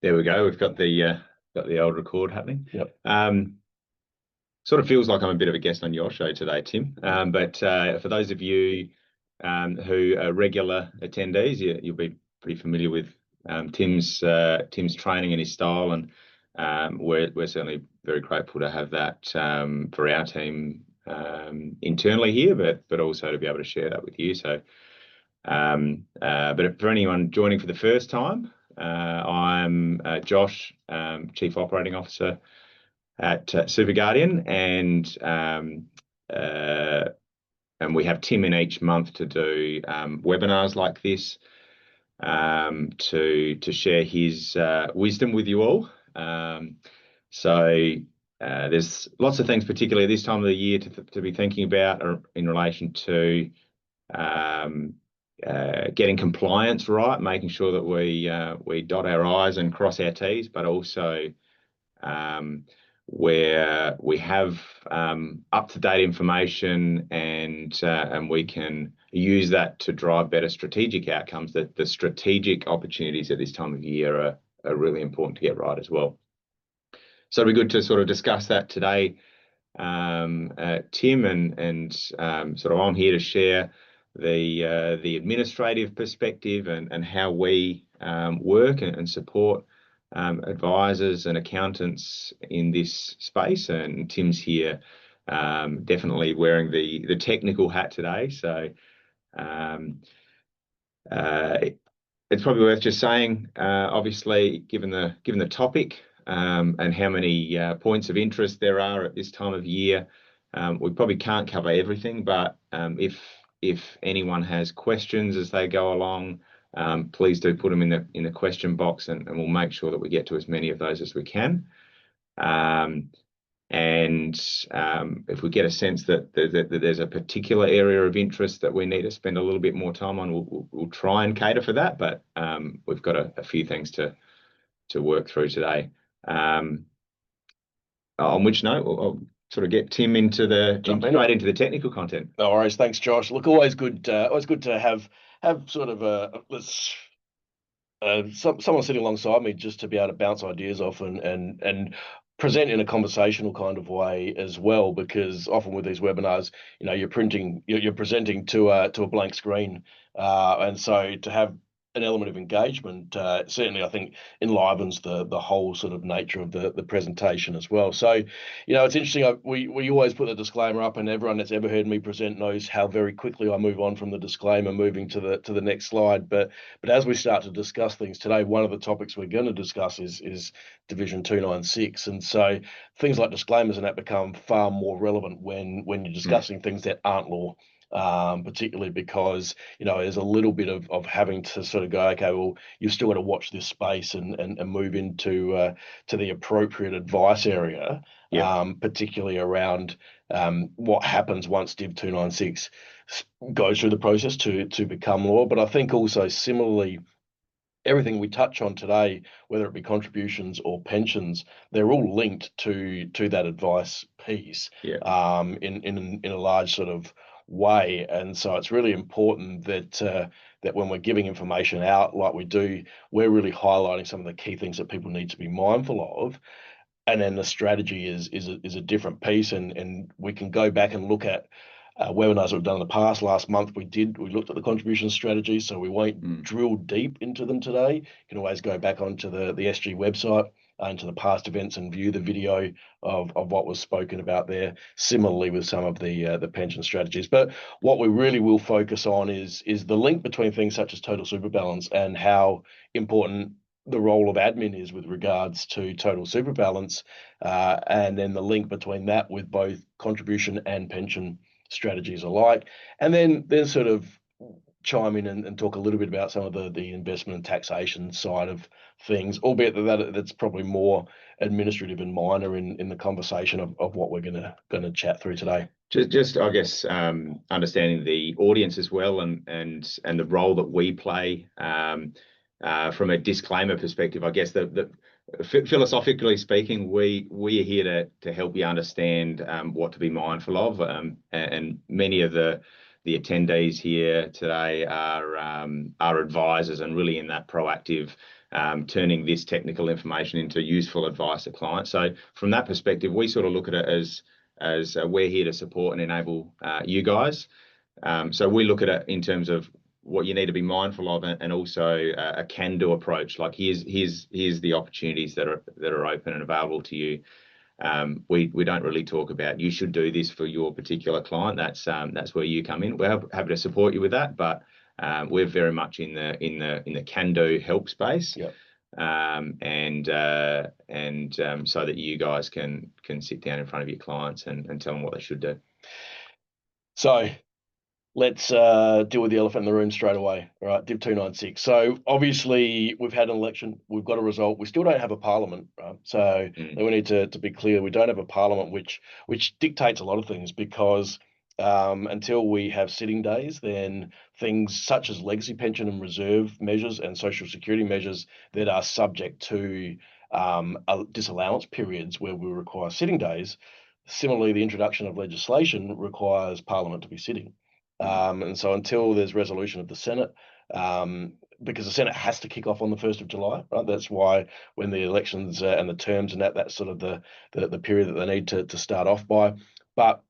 There we go. We've got the old record happening. Yep. Sort of feels like I'm a bit of a guest on your show today, Tim. But for those of you who are regular attendees, you'll be pretty familiar with Tim's training and his style, and we're certainly very grateful to have that for our team internally here, but also to be able to share that with you. So, but for anyone joining for the first time, I'm Josh, Chief Operating Officer at SuperGuardian, and we have Tim in each month to do webinars like this to share his wisdom with you all. So there's lots of things, particularly this time of the year, to be thinking about in relation to getting compliance right, making sure that we dot our I's and cross our T's, but also where we have up-to-date information and we can use that to drive better strategic outcomes. That the strategic opportunities at this time of year are really important to get right as well. So it'll be good to sort of discuss that today, Tim, and sort of I'm here to share the administrative perspective and how we work and support advisors and accountants in this space, and Tim's here definitely wearing the technical hat today. So it's probably worth just saying, obviously, given the topic and how many points of interest there are at this time of year, we probably can't cover everything, but if anyone has questions as they go along, please do put them in the question box, and we'll make sure that we get to as many of those as we can. And if we get a sense that there's a particular area of interest that we need to spend a little bit more time on, we'll try and cater for that. But we've got a few things to work through today. On which note, I'll sort of get Tim straight into the technical content. No worries, thanks, Josh. Look, always good to have sort of someone sitting alongside me just to be able to bounce ideas off and present in a conversational kind of way as well, because often with these webinars, you're presenting to a blank screen, and so to have an element of engagement certainly, I think, enlivens the whole sort of nature of the presentation as well. So, it's interesting. We always put the disclaimer up, and everyone that's ever heard me present knows how very quickly I move on from the disclaimer, moving to the next slide. But as we start to discuss things today, one of the topics we're going to discuss is Division 296, and so things like disclaimers and that become far more relevant when you're discussing things that aren't law. Particularly because there's a little bit of having to sort of go, okay, well, you've still got to watch this space and move into to the appropriate advice area, particularly around what happens once Div 296 goes through the process to become law. But I think also similarly, everything we touch on today, whether it be contributions or pensions, they're all linked to that advice piece in a large sort of way. And so it's really important that when we're giving information out like we do, we're really highlighting some of the key things that people need to be mindful of. And then the strategy is a different piece, and we can go back and look at webinars that we've done in the past. Last month we looked at the contribution strategy, so we won't drill deep into them today. You can always go back onto the SG website, into the past events, and view the video of what was spoken about there. Similarly with some of the pension strategies. But what we really will focus on is the link between things such as total super balance and how important the role of admin is with regards to total super balance, and then the link between that with both contribution and pension strategies alike, and then sort of chime in and talk a little bit about some of the investment and taxation side of things, albeit that's probably more administrative and minor in the conversation of what we're going to chat through today. Just I guess understanding the audience as well, and the role that we play from a disclaimer perspective. I guess the philosophically speaking, we are here to help you understand what to be mindful of, and many of the the attendees here today are advisors and really in that proactive, turning this technical information into useful advice to clients. So from that perspective, we sort of look at it as we're here to support and enable you guys. So we look at it in terms of what you need to be mindful of, and also a can-do approach. Like here's the opportunities that are open and available to you. We don't really talk about you should do this for your particular client. That's where you come in. We're happy to support you with that, but we're very much in the can-do help space. Yep. So that you guys can sit down in front of your clients and tell them what they should do. So let's deal with the elephant in the room straight away. All right, Div 296. So obviously we've had an election, we've got a result. We still don't have a parliament, right? So we need to be clear. We don't have a parliament, which dictates a lot of things, because until we have sitting days, then things such as legacy pension and reserve measures and social security measures that are subject to disallowance periods where we require sitting days. Similarly, the introduction of legislation requires Parliament to be sitting. And so until there's resolution of the Senate, because the Senate has to kick off on the 1st of July, right? That's why when the elections and the terms and that's sort of the period that they need to start off by. But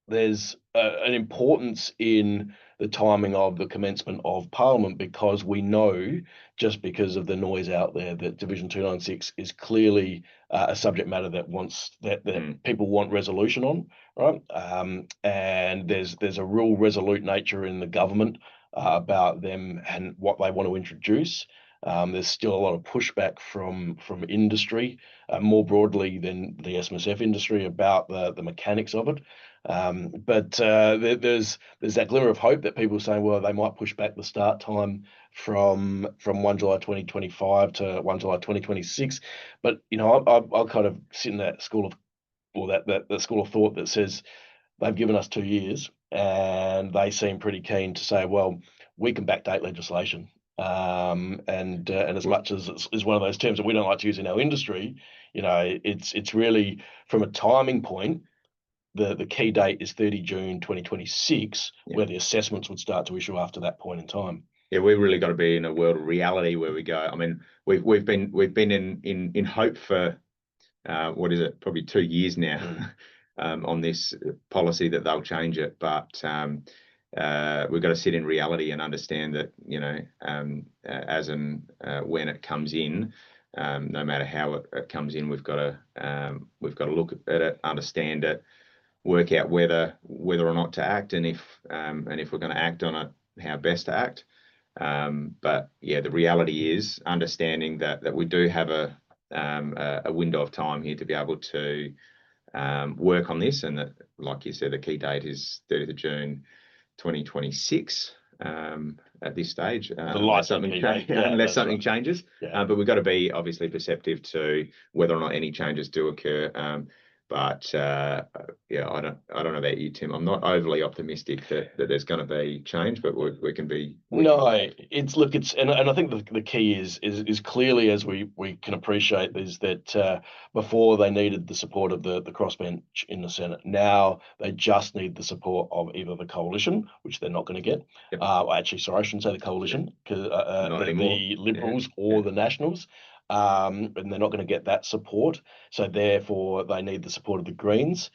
there's an importance in the timing of the commencement of Parliament, because we know, just because of the noise out there, that Division 296 is clearly a subject matter that people want resolution on, right? And there's a real resolute nature in the government about them and what they want to introduce. There's still a lot of pushback from industry, more broadly than the SMSF industry, about the mechanics of it. But there's that glimmer of hope that people are saying, well, they might push back the start time from 1 July 2025 to 1 July 2026. But I'll kind of sit in that school of, or that school of thought that says they've given us 2 years, and they seem pretty keen to say, well, we can backdate legislation. And as much as it's one of those terms that we don't like to use in our industry, it's really, from a timing point, the key date is 30 June 2026, where the assessments would start to issue after that point in time. Yeah, we've really got to be in a world of reality where we go. I mean, we've been in hope for what is it, probably 2 years now, on this policy that they'll change it. But we've got to sit in reality and understand that, as and when it comes in, no matter how it comes in, we've got to look at it, understand it, work out whether or not to act, and if we're going to act on it, how best to act. But yeah, the reality is understanding that we do have a window of time here to be able to work on this, and that, like you said, the key date is 30th of June 2026 at this stage, unless something changes. But we've got to be obviously perceptive to whether or not any changes do occur. But yeah, I don't know about you, Tim. I'm not overly optimistic that there's going to be change, but we can be. And I think the key is clearly, as we can appreciate, is that before they needed the support of the crossbench in the Senate. Now they just need the support of either the coalition, which they're not going to get. Actually, sorry, I shouldn't say the coalition, because the Liberals or the Nationals. And they're not going to get that support. So therefore, they need the support of the Greens.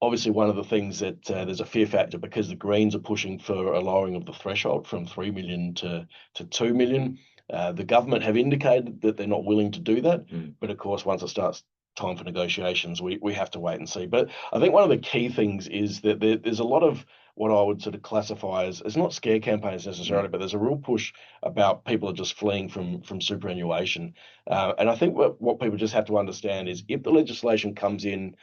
Obviously, one of the things that there's a fear factor, because the Greens are pushing for a lowering of the threshold from 3 million to 2 million. The government have indicated that they're not willing to do that. But of course, once it starts time for negotiations, we have to wait and see. But I think one of the key things is that there's a lot of what I would sort of classify as, it's not scare campaigns necessarily, but there's a real push about people are just fleeing from superannuation. And I think what people just have to understand is, if the legislation comes in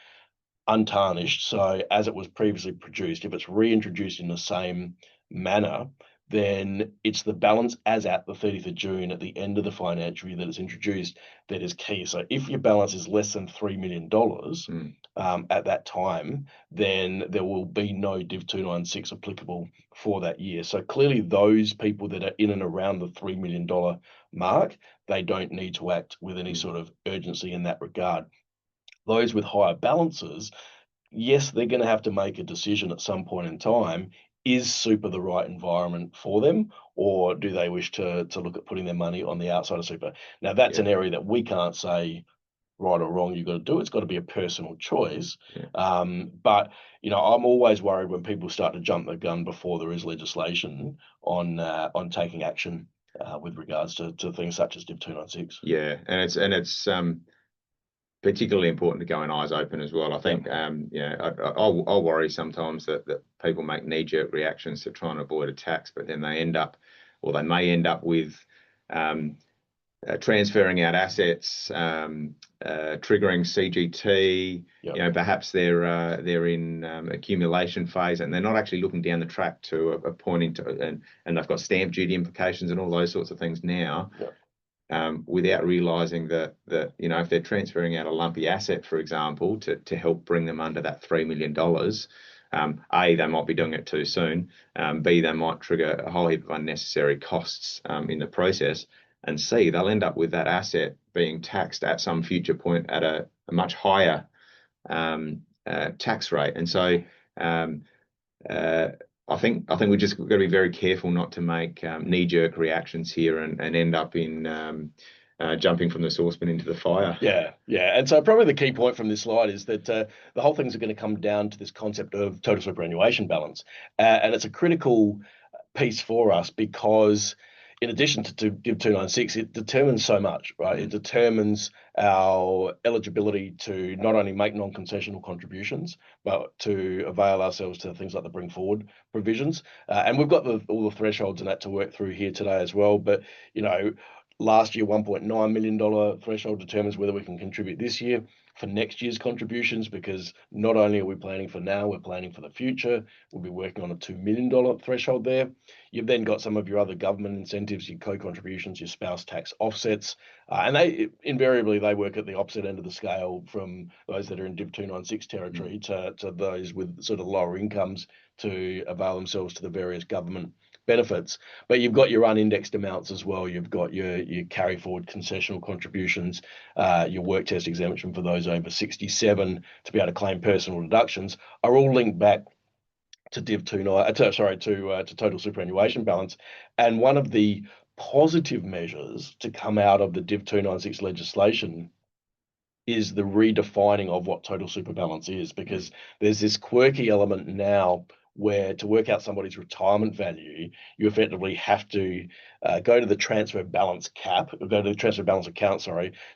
untarnished, so as it was previously produced, if it's reintroduced in the same manner, then it's the balance as at the 30th of June at the end of the financial year that is introduced that is key. So if your balance is less than $3 million at that time, then there will be no Div 296 applicable for that year. So clearly those people that are in and around the $3 million mark, they don't need to act with any sort of urgency in that regard. Those with higher balances, yes, they're going to have to make a decision at some point in time is super the right environment for them, or do they wish to look at putting their money on the outside of super? Now, that's Yeah. an area that we can't say right or wrong you've got to do. It's got to be a personal choice. Yeah. But I'm always worried when people start to jump the gun before there is legislation on taking action with regards to things such as Div 296. Yeah, and it's particularly important to go in eyes open as well. I think I'll worry sometimes that people make knee-jerk reactions to try and avoid a tax, but then they may end up with transferring out assets, triggering CGT. Yep. Perhaps they're in accumulation phase, and they're not actually looking down the track to a point into, and they've got stamp duty implications and all those sorts of things now. Yep. Without realizing that if they're transferring out a lumpy asset, for example, to help bring them under that $3 million, A, they might be doing it too soon. B, they might trigger a whole heap of unnecessary costs in the process. And C, they'll end up with that asset being taxed at some future point at a much higher tax rate. And so I think we just got to be very careful not to make knee-jerk reactions here and end up in jumping from the saucepan into the fire. Yeah. And so probably the key point from this slide is that the whole thing's going to come down to this concept of total superannuation balance. And it's a critical piece for us because in addition to Div 296, it determines so much, right? It determines our eligibility to not only make non-concessional contributions, but to avail ourselves to things like the bring forward provisions. And we've got all the thresholds and that to work through here today as well. But, last year, $1.9 million threshold determines whether we can contribute this year for next year's contributions, because not only are we planning for now, we're planning for the future. We'll be working on a $2 million threshold there. You've then got some of your other government incentives, your co-contributions, your spouse tax offsets, and they invariably work at the opposite end of the scale from those that are in Div 296 territory to those with sort of lower incomes to avail themselves to the various government benefits. But you've got your unindexed amounts as well. You've got your carry forward concessional contributions, your work test exemption for those over 67 to be able to claim personal deductions are all linked back to Div 29, to total superannuation balance. And one of the positive measures to come out of the Div 296 legislation is the redefining of what total super balance is, because there's this quirky element now where to work out somebody's retirement value, you effectively have to go to the transfer balance account,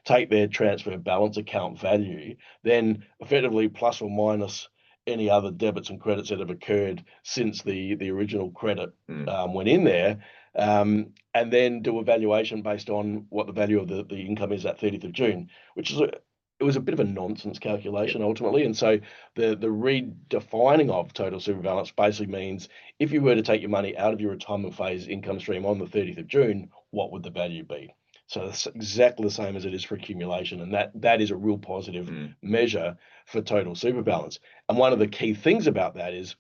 take their transfer balance account value, then effectively plus or minus any other debits and credits that have occurred since the original credit went in there, and then do a valuation based on what the value of the income is at 30th of June, which is it was a bit of a nonsense calculation ultimately. And so the redefining of total super balance basically means if you were to take your money out of your retirement phase income stream on the 30th of June, what would the value be? So it's exactly the same as it is for accumulation. And that is a real positive measure for total super balance. And one of the key things about that is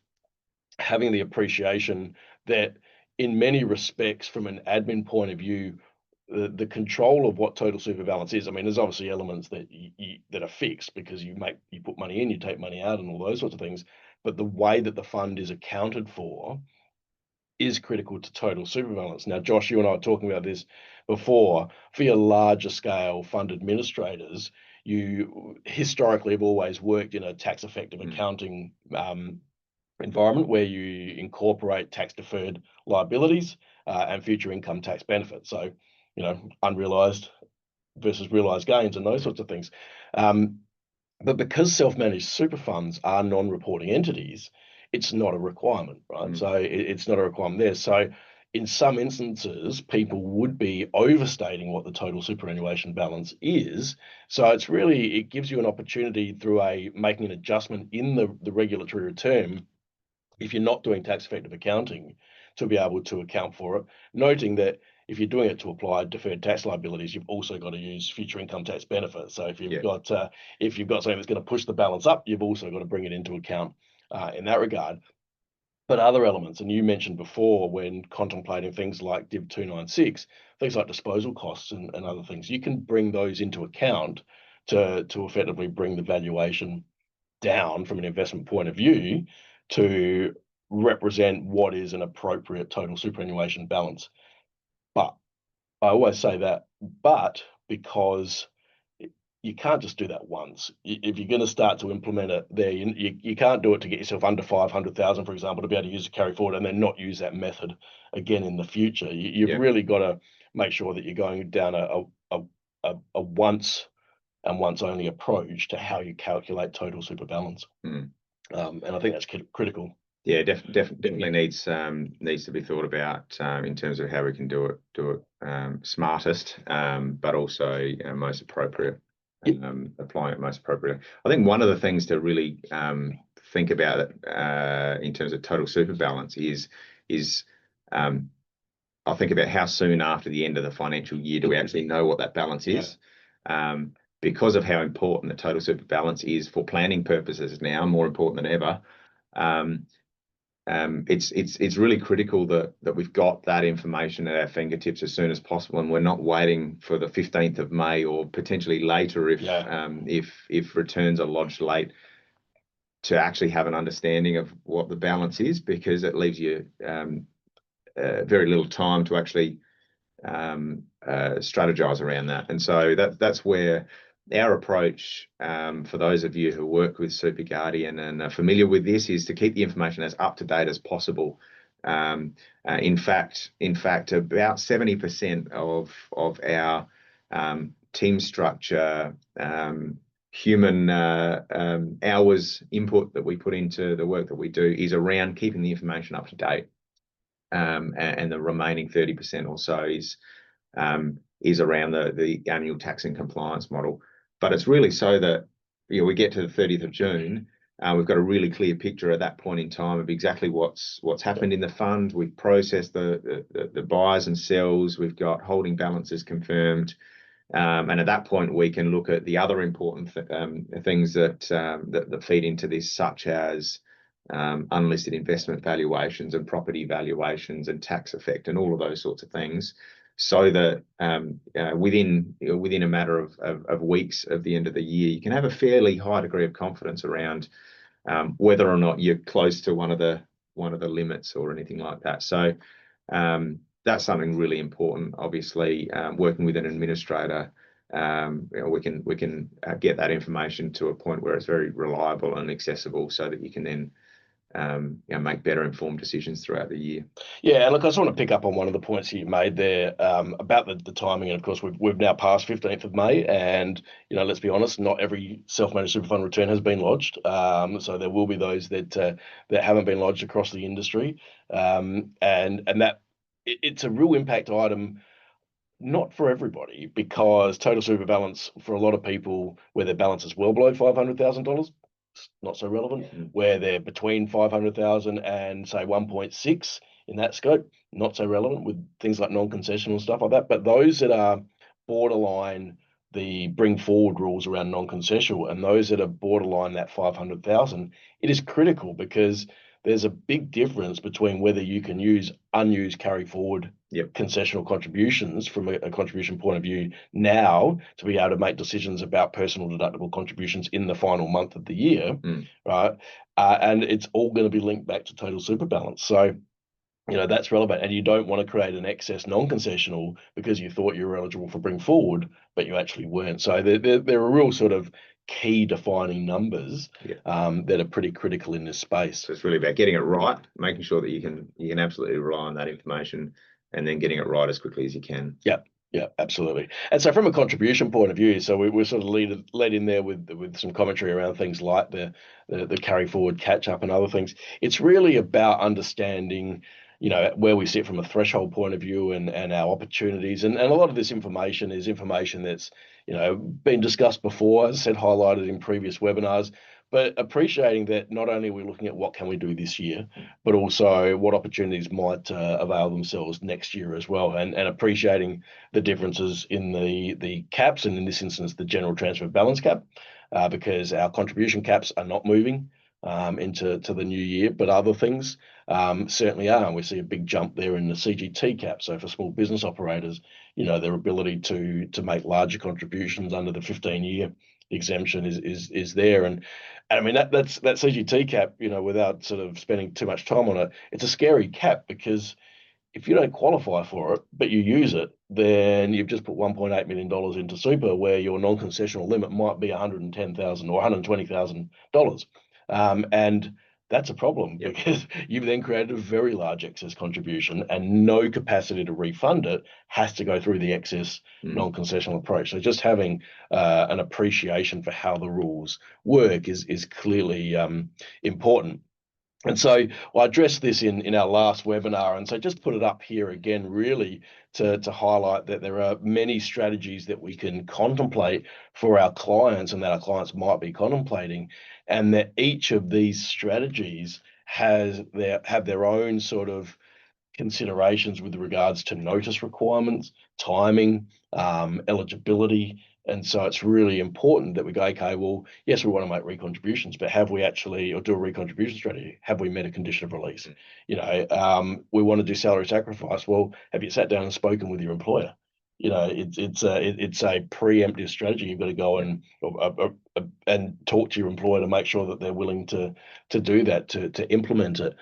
having the appreciation that in many respects, from an admin point of view, the control of what total super balance is. I mean, there's obviously elements that that are fixed because you put money in, you take money out, and all those sorts of things. But the way that the fund is accounted for is critical to total super balance. Now, Josh, you and I were talking about this before. For your larger scale fund administrators, you historically have always worked in a tax effective accounting environment where you incorporate tax deferred liabilities and future income tax benefits. So, unrealized versus realized gains and those sorts of things. But because self-managed super funds are non-reporting entities, it's not a requirement, right? So it's not a requirement there. So in some instances, people would be overstating what the total superannuation balance is. So it gives you an opportunity through making an adjustment in the regulatory return, if you're not doing tax effective accounting, to be able to account for it, noting that if you're doing it to apply deferred tax liabilities, you've also got to use future income tax benefits. So if you've got something that's going to push the balance up, you've also got to bring it into account in that regard. But other elements, and you mentioned before when contemplating things like Div 296, things like disposal costs and other things, you can bring those into account to effectively bring the valuation down from an investment point of view to represent what is an appropriate total superannuation balance. But I always say that, but because you can't just do that once. If you're going to start to implement it there, you can't do it to get yourself under 500,000, for example, to be able to use a carry forward and then not use that method again in the future. You've really got to make sure that you're going down a once and once only approach to how you calculate total super balance. And I think that's critical. Yeah, definitely needs to be thought about in terms of how we can do it smartest, but also most appropriate. Applying it most appropriately. I think one of the things to really think about in terms of total super balance is I'll think about how soon after the end of the financial year do we actually know what that balance is. Because of how important the total super balance is for planning purposes now, more important than ever. It's really critical that we've got that information at our fingertips as soon as possible, and we're not waiting for the 15th of May or potentially later if returns are lodged late to actually have an understanding of what the balance is, because it leaves you very little time to actually strategize around that. And so that's where our approach, for those of you who work with SuperGuardian and are familiar with this, is to keep the information as up to date as possible. In fact, about 70% of our team structure, human hours input that we put into the work that we do is around keeping the information up to date. And the remaining 30% or so is around the annual tax and compliance model. But it's really so that we get to the 30th of June, we've got a really clear picture at that point in time of exactly what's happened in the fund. We've processed the buys and sells. We've got holding balances confirmed, and at that point we can look at the other important things that feed into this, such as unlisted investment valuations and property valuations and tax effect and all of those sorts of things, so that within a matter of weeks of the end of the year, you can have a fairly high degree of confidence around whether or not you're close to one of the limits or anything like that. So that's something really important. Obviously, working with an administrator, we can get that information to a point where it's very reliable and accessible, so that you can then make better informed decisions throughout the year. Yeah, and look, I just want to pick up on one of the points you made there about the timing. And of course, we've now passed 15th of May, and let's be honest, not every self-managed super fund return has been lodged. So there will be those that haven't been lodged across the industry, and that it's a real impact item. Not for everybody, because total super balance for a lot of people, where their balance is well below $500,000, not so relevant. Where they're between 500,000 and say 1.6 in that scope, not so relevant, with things like non-concessional stuff like that. But those that are borderline the bring forward rules around non-concessional, and those that are borderline that 500,000, it is critical, because there's a big difference between whether you can use unused carry forward concessional contributions from a contribution point of view now to be able to make decisions about personal deductible contributions in the final month of the year, right? And it's all going to be linked back to total super balance. So, that's relevant, and you don't want to create an excess non-concessional because you thought you were eligible for bring forward, but you actually weren't. So there are real sort of key defining numbers that are pretty critical in this space. So it's really about getting it right, making sure that you can absolutely rely on that information, and then getting it right as quickly as you can. Yeah, absolutely. And so from a contribution point of view, so we're sort of led in there with some commentary around things like the carry forward catch up and other things. It's really about understanding where we sit from a threshold point of view and our opportunities. And a lot of this information is information that's, been discussed before, as I said, highlighted in previous webinars, but appreciating that not only are we looking at what can we do this year, but also what opportunities might avail themselves next year as well. And appreciating the differences in the caps, and in this instance, the general transfer balance cap, because our contribution caps are not moving into the new year, but other things certainly are. And we see a big jump there in the CGT cap. So for small business operators, their ability to make larger contributions under the 15-year exemption is there. And I mean that's that CGT cap, without sort of spending too much time on it, it's a scary cap because if you don't qualify for it, but you use it, then you've just put $1.8 million into super, where your non-concessional limit might be $110,000 or $120,000. And that's a problem because you've then created a very large excess contribution, and no capacity to refund it has to go through the excess non-concessional approach. So just having an appreciation for how the rules work is clearly important. And so I addressed this in our last webinar, and so just put it up here again, really to highlight that there are many strategies that we can contemplate for our clients and that our clients might be contemplating, and that each of these strategies have their own sort of considerations with regards to notice requirements, timing, eligibility. And so it's really important that we go, okay, well, yes, we want to make recontributions, but have we actually, or do a recontribution strategy? Have we met a condition of release? We want to do salary sacrifice. Well, have you sat down and spoken with your employer? It's a preemptive strategy. You've got to go and talk to your employer to make sure that they're willing to do that, to implement it.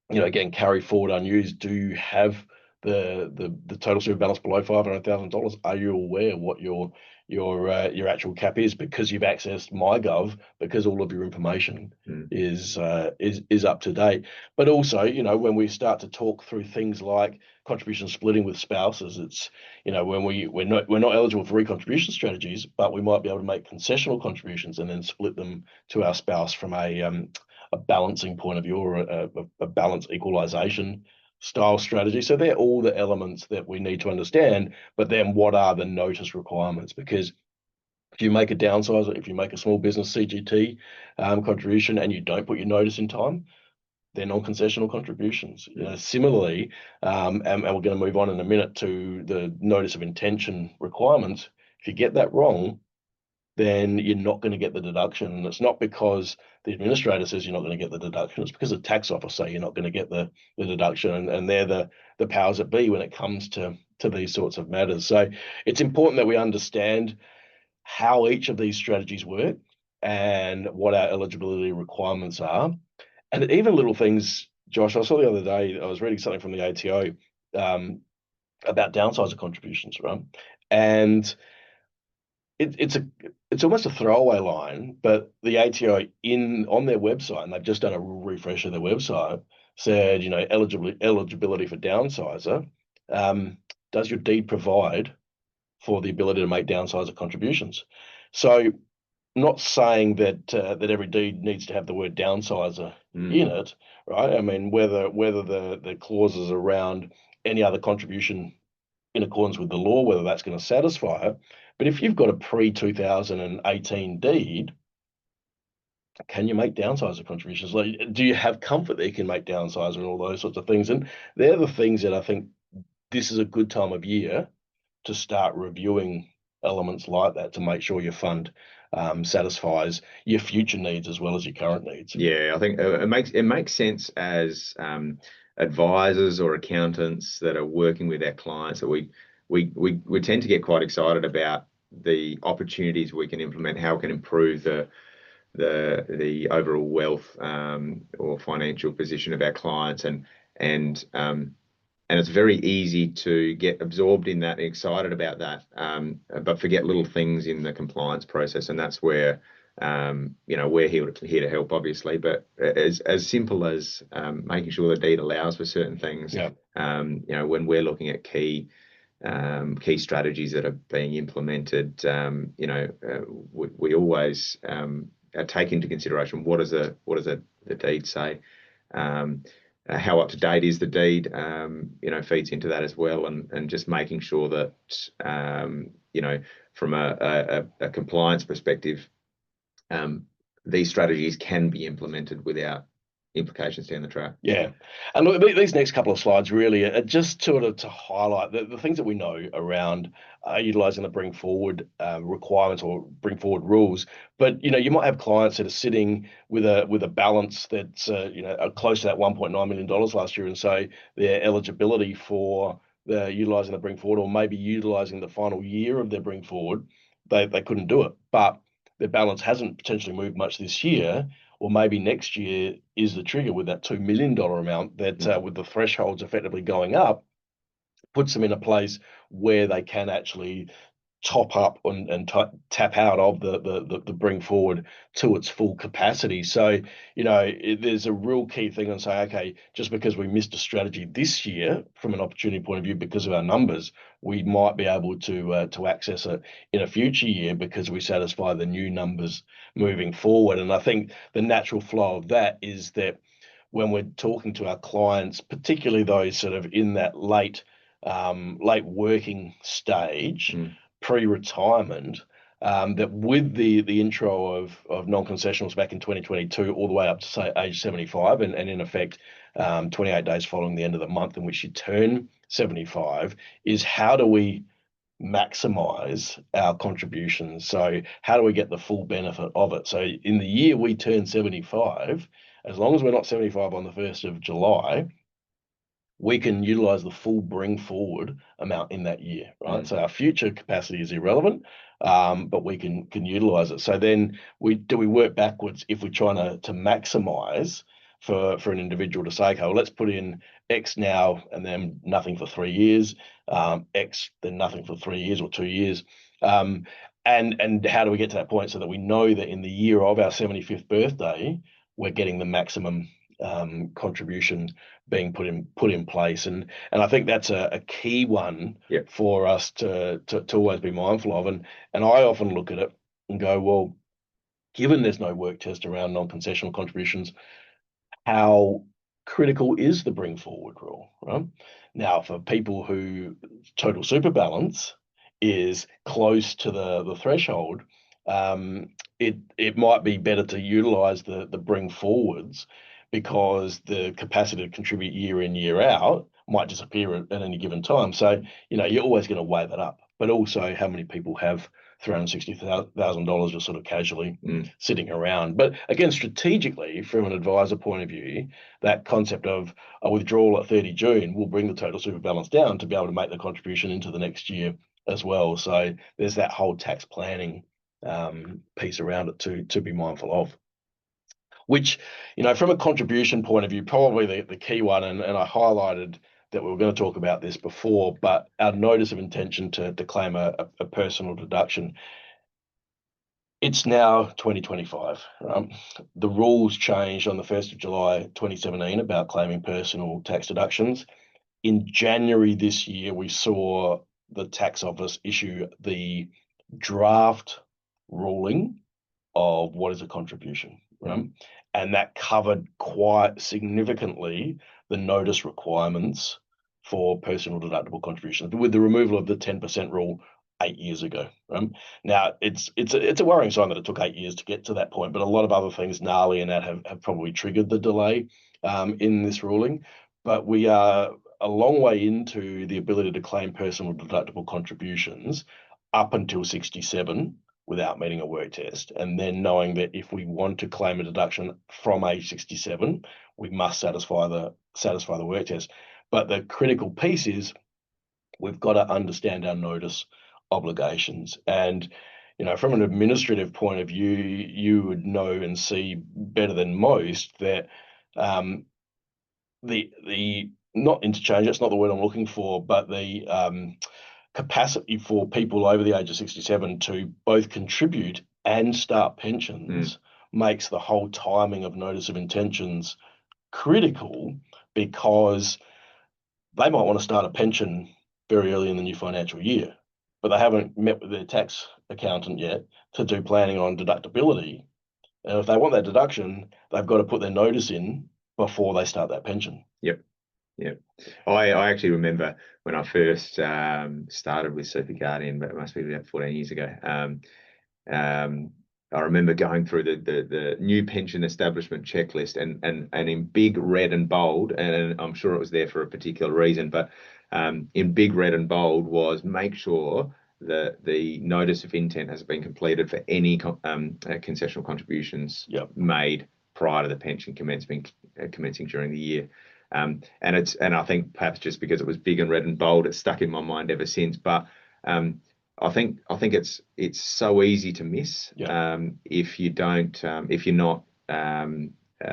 Again, carry forward unused. Do you have the total super balance below $500,000? Are you aware what your actual cap is, because you've accessed MyGov, because all of your information is up to date? But also, when we start to talk through things like contribution splitting with spouses, it's when we're not eligible for recontribution strategies, but we might be able to make concessional contributions and then split them to our spouse from a balancing point of view, or a balance equalization style strategy. So they're all the elements that we need to understand. But then what are the notice requirements? Because if you make a downsizer, if you make a small business CGT contribution and you don't put your notice in time, they're non-concessional contributions. Similarly, and we're going to move on in a minute to the notice of intention requirements. If you get that wrong, then you're not going to get the deduction. And it's not because the administrator says you're not going to get the deduction. It's because the tax office say you're not going to get the deduction. And they're the powers that be when it comes to these sorts of matters. So it's important that we understand how each of these strategies work and what our eligibility requirements are. And even little things, Josh, I saw the other day, I was reading something from the ATO about downsizer contributions, right? And it's almost a throwaway line, but the ATO on their website, and they've just done a refresh of their website, said, eligibility for downsizer. Does your deed provide for the ability to make downsizer contributions? So, not saying that every deed needs to have the word downsizer in it, right? I mean, whether the clauses around any other contribution in accordance with the law, whether that's going to satisfy it. But if you've got a pre-2018 deed, can you make downsizer contributions? Like, do you have comfort that you can make downsizer and all those sorts of things? And they're the things that I think this is a good time of year to start reviewing elements like that, to make sure your fund satisfies your future needs as well as your current needs. Yeah, I think it makes sense as advisors or accountants that are working with our clients, that we tend to get quite excited about the opportunities we can implement, how we can improve the overall wealth or financial position of our clients, and it's very easy to get absorbed in that and excited about that, but forget little things in the compliance process. And that's where we're here to help, obviously, but as simple as making sure the deed allows for certain things. When we're looking at key strategies that are being implemented, we always take into consideration what does the deed say. How up to date is the deed, feeds into that as well, and just making sure that, from a compliance perspective, these strategies can be implemented without implications down the track. Yeah. And look, these next couple of slides really are just sort of to highlight the things that we know around utilising the bring forward requirements or bring forward rules. But, you might have clients that are sitting with a balance that's, close to that $1.9 million last year. And so their eligibility for utilising the bring forward, or maybe utilising the final year of their bring forward, they couldn't do it. But their balance hasn't potentially moved much this year, or maybe next year is the trigger with that $2 million amount that with the thresholds effectively going up, puts them in a place where they can actually top up and tap out of the bring forward to its full capacity. So, there's a real key thing on saying, okay, just because we missed a strategy this year from an opportunity point of view because of our numbers, we might be able to access it in a future year because we satisfy the new numbers moving forward. And I think the natural flow of that is that when we're talking to our clients, particularly those sort of in that late working stage, pre-retirement, that with the intro of non-concessionals back in 2022 all the way up to say age 75 and in effect 28 days following the end of the month in which you turn 75, is how do we maximize our contributions? So how do we get the full benefit of it? So in the year we turn 75, as long as we're not 75 on the 1st of July, we can utilize the full bring forward amount in that year, right? So our future capacity is irrelevant, but we can utilize it. So then we work backwards if we're trying to maximize for an individual to say, okay, well, let's put in X now and then nothing for 3 years, X then nothing for 3 years or 2 years. And how do we get to that point so that we know that in the year of our 75th birthday, we're getting the maximum contribution being put in place, and I think that's a key one for us to always be mindful of, and I often look at it and go, well, given there's no work test around non-concessional contributions, how critical is the bring forward rule, right? Now, for people who total super balance is close to the threshold, it might be better to utilize the bring forwards because the capacity to contribute year in, year out might disappear at any given time. So, you're always going to weigh that up, but also how many people have $360,000 just sort of casually sitting around. But again, strategically, from an advisor point of view, that concept of a withdrawal at 30 June will bring the total super balance down to be able to make the contribution into the next year as well. So there's that whole tax planning piece around it to be mindful of. Which, from a contribution point of view, probably the key one, and I highlighted that we were going to talk about this before, but our notice of intention to claim a personal deduction. It's now 2025. The rules changed on the 1st of July 2017 about claiming personal tax deductions. In January this year, we saw the tax office issue the draft ruling of what is a contribution, right? And that covered quite significantly the notice requirements for personal deductible contributions with the removal of the 10% rule 8 years ago. Now, it's a worrying sign that it took 8 years to get to that point, but a lot of other things, gnarly and that have probably triggered the delay in this ruling. But we are a long way into the ability to claim personal deductible contributions up until 67 without meeting a work test, and then knowing that if we want to claim a deduction from age 67, we must satisfy the work test. But the critical piece is we've got to understand our notice obligations. And from an administrative point of view, you would know and see better than most that the not interchange, that's not the word I'm looking for, but the capacity for people over the age of 67 to both contribute and start pensions makes the whole timing of notice of intentions critical, because they might want to start a pension very early in the new financial year, but they haven't met with their tax accountant yet to do planning on deductibility. And if they want that deduction, they've got to put their notice in before they start that pension. Yep. I actually remember when I first started with SuperGuardian, but it must be about 14 years ago. I remember going through the new pension establishment checklist, and in big red and bold, and I'm sure it was there for a particular reason, but in big red and bold was make sure that the notice of intent has been completed for any concessional contributions made prior to the pension commencing during the year. And I think perhaps just because it was big and red and bold, it's stuck in my mind ever since. But I think it's so easy to miss Yeah. if you don't if you're not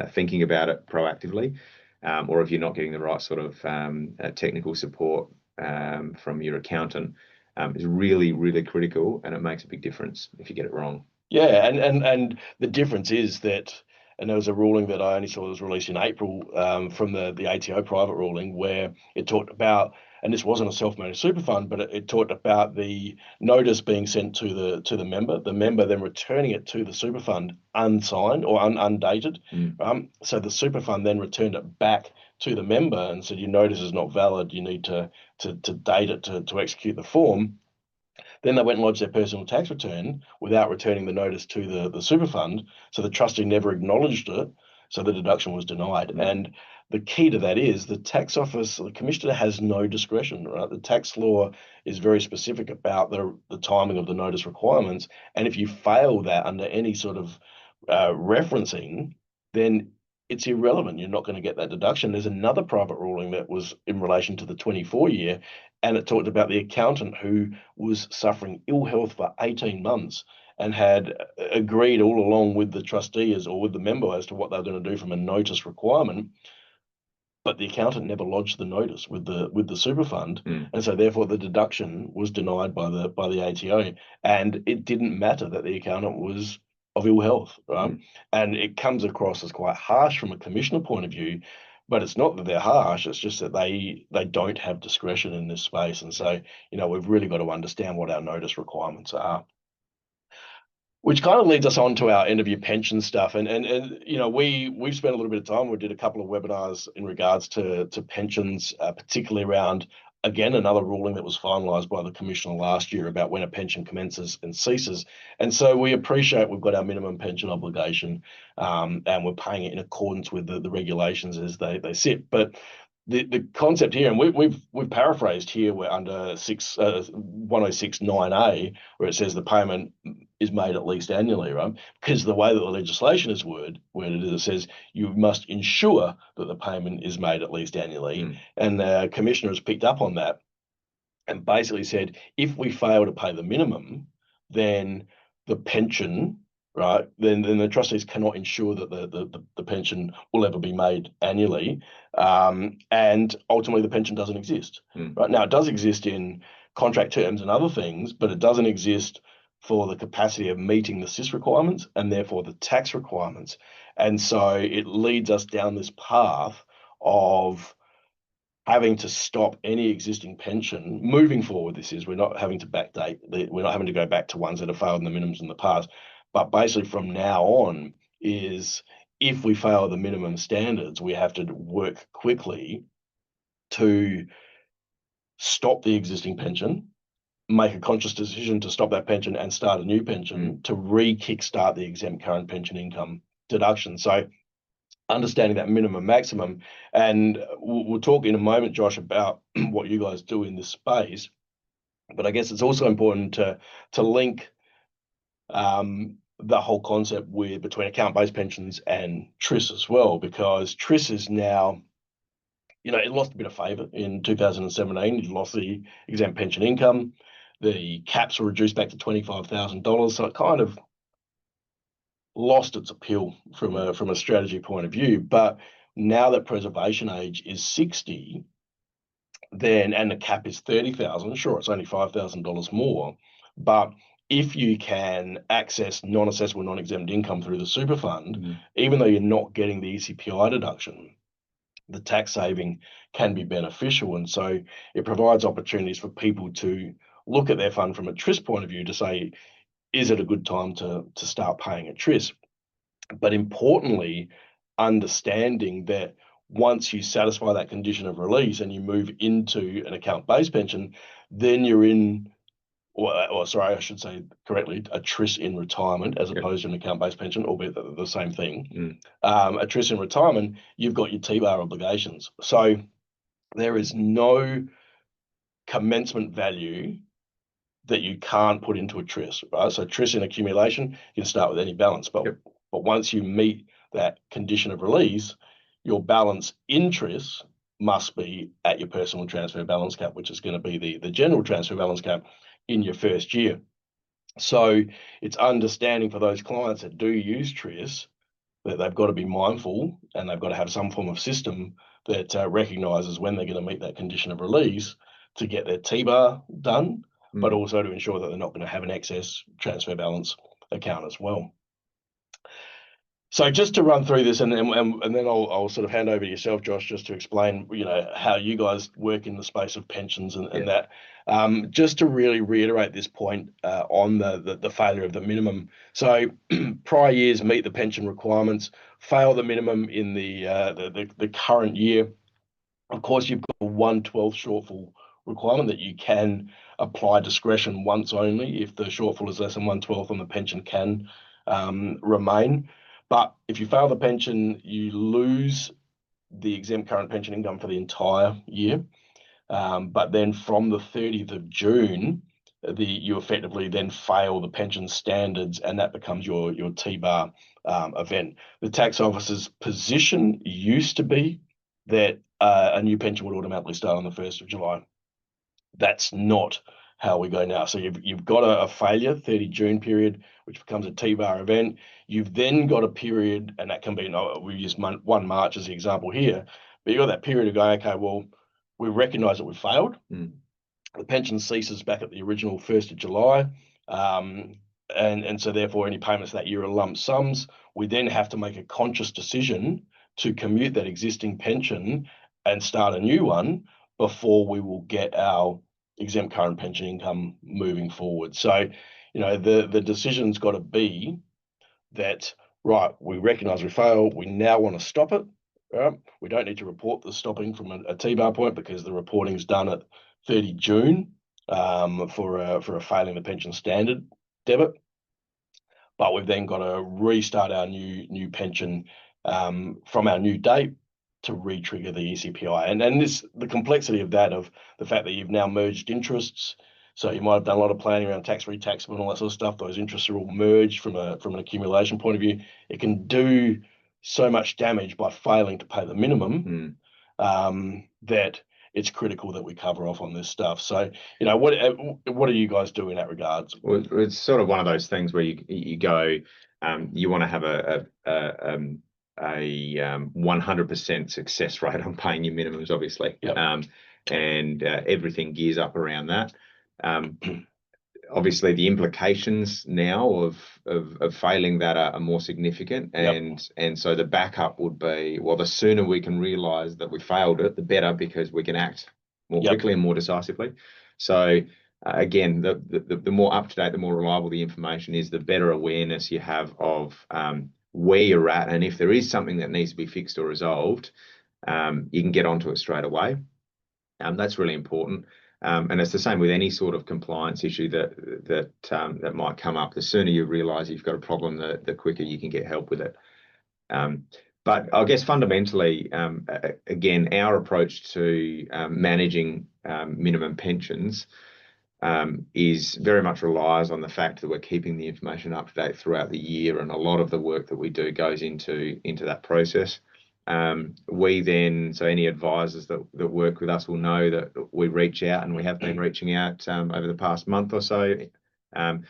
thinking about it proactively, or if you're not getting the right sort of technical support from your accountant. Is really, really critical, and it makes a big difference if you get it wrong. Yeah, and the difference is that, and there was a ruling that I only saw was released in April from the ATO private ruling where it talked about, and this wasn't a self-managed super fund, but it talked about the notice being sent to the member then returning it to the super fund unsigned or undated. So the super fund then returned it back to the member and said, your notice is not valid. You need to date it to execute the form. Then they went and lodged their personal tax return without returning the notice to the super fund. So the trustee never acknowledged it. So the deduction was denied. And the key to that is the tax office, the commissioner has no discretion, right? The tax law is very specific about the timing of the notice requirements. And if you fail that under any sort of referencing, then it's irrelevant. You're not going to get that deduction. There's another private ruling that was in relation to the 24 year, and it talked about the accountant who was suffering ill health for 18 months and had agreed all along with the trustees or with the member as to what they were going to do from a notice requirement. But the accountant never lodged the notice with the super fund, and so therefore the deduction was denied by the ATO. And it didn't matter that the accountant was of ill health, right? And it comes across as quite harsh from a commissioner point of view, but it's not that they're harsh, it's just that they don't have discretion in this space. And so, we've really got to understand what our notice requirements are. Which kind of leads us on to our end of year pension stuff. And we've spent a little bit of time. We did a couple of webinars in regards to pensions, particularly around, again, another ruling that was finalised by the Commissioner last year about when a pension commences and ceases. And so we appreciate we've got our minimum pension obligation, and we're paying it in accordance with the regulations as they sit. But the concept here, and we've paraphrased here, we're under 106.9A, where it says the payment is made at least annually, right? Because the way that the legislation is worded is it says you must ensure that the payment is made at least annually. And the commissioner has picked up on that and basically said, if we fail to pay the minimum, then the pension, right, then the trustees cannot ensure that the pension will ever be made annually. And ultimately the pension doesn't exist. Right now, it does exist in contract terms and other things, but it doesn't exist for the capacity of meeting the SIS requirements and therefore the tax requirements. And so it leads us down this path of having to stop any existing pension moving forward. We're not having to backdate, we're not having to go back to ones that have failed in the minimums in the past, but basically from now on is if we fail the minimum standards, we have to work quickly to stop the existing pension, make a conscious decision to stop that pension and start a new pension to kickstart the exempt current pension income deduction. So understanding that minimum maximum, and we'll talk in a moment, Josh, about what you guys do in this space. But I guess it's also important to link the whole concept between account-based pensions and TRIS as well, because TRIS is now, it lost a bit of favour in 2017. It lost the exempt pension income. The caps were reduced back to $25,000, so it kind of lost its appeal from a strategy point of view. But now that preservation age is 60, and the cap is 30,000, sure, it's only $5,000 more, but if you can access non-assessable, non-exempt income through the super fund, even though you're not getting the ECPI deduction, the tax saving can be beneficial. And so it provides opportunities for people to look at their fund from a TRIS point of view to say, is it a good time to start paying a TRIS? But importantly, understanding that once you satisfy that condition of release and you move into an account-based pension, then you're in, or sorry, I should say correctly, a TRIS in retirement as opposed to an account-based pension, albeit the same thing. A TRIS in retirement, you've got your T-bar obligations. So there is no commencement value that you can't put into a TRIS, right? So TRIS in accumulation, you can start with any balance, but once you meet that condition of release, your balance in TRIS must be at your personal transfer balance cap, which is going to be the general transfer balance cap, in your first year. So it's understanding for those clients that do use TRIS that they've got to be mindful, and they've got to have some form of system that recognises when they're going to meet that condition of release to get their T-bar done, but also to ensure that they're not going to have an excess transfer balance account as well. So just to run through this, and then I'll sort of hand over to yourself, Josh, just to explain, how you guys work in the space of pensions and that. Just to really reiterate this point on the failure of the minimum. So prior years meet the pension requirements, fail the minimum in the current year. Of course, you've got a 1/12 shortfall requirement that you can apply discretion once only. If the shortfall is less than 1/12, then the pension can remain. But if you fail the pension, you lose the exempt current pension income for the entire year. But then from the 30th of June, you effectively then fail the pension standards, and that becomes your T-bar event. The tax officer's position used to be that a new pension would automatically start on the 1st of July. That's not how we go now. So you've got a failure, 30 June period, which becomes a T-bar event. You've then got a period, and that can be, we use 1 March as the example here, but you've got that period of going, okay, well, we recognise that we failed. The pension ceases back at the original 1st of July. And so therefore any payments that year are lump sums. We then have to make a conscious decision to commute that existing pension and start a new one before we will get our exempt current pension income moving forward. So, the decision's got to be that, right, we recognise we fail, we now want to stop it. We don't need to report the stopping from a T-bar point because the reporting's done at 30 June for a failing the pension standard debit. But we've then got to restart our new pension from our new date to re-trigger the ECPI. And the complexity of that, of the fact that you've now merged interests. So you might have done a lot of planning around tax retaxable and all that sort of stuff. Those interests are all merged from an accumulation point of view. It can do so much damage by failing to pay the minimum that it's critical that we cover off on this stuff. So, what do you guys do in that regards? Well, it's sort of one of those things where you go, you want to have a 100% success rate on paying your minimums, obviously. Yep. And everything gears up around that. Obviously, the implications now of failing that are more significant, and so the backup would be, well, the sooner we can realise that we failed it, the better, because we can act more quickly and more decisively. So again, the more up to date, the more reliable the information is, the better awareness you have of where you're at, and if there is something that needs to be fixed or resolved, you can get onto it straight away. That's really important. And it's the same with any sort of compliance issue that might come up. The sooner you realise you've got a problem, the quicker you can get help with it. But I guess fundamentally, again, our approach to managing minimum pensions is very much relies on the fact that we're keeping the information up to date throughout the year, and a lot of the work that we do goes into that process. So any advisors that work with us will know that we reach out, and we have been reaching out over the past month or so,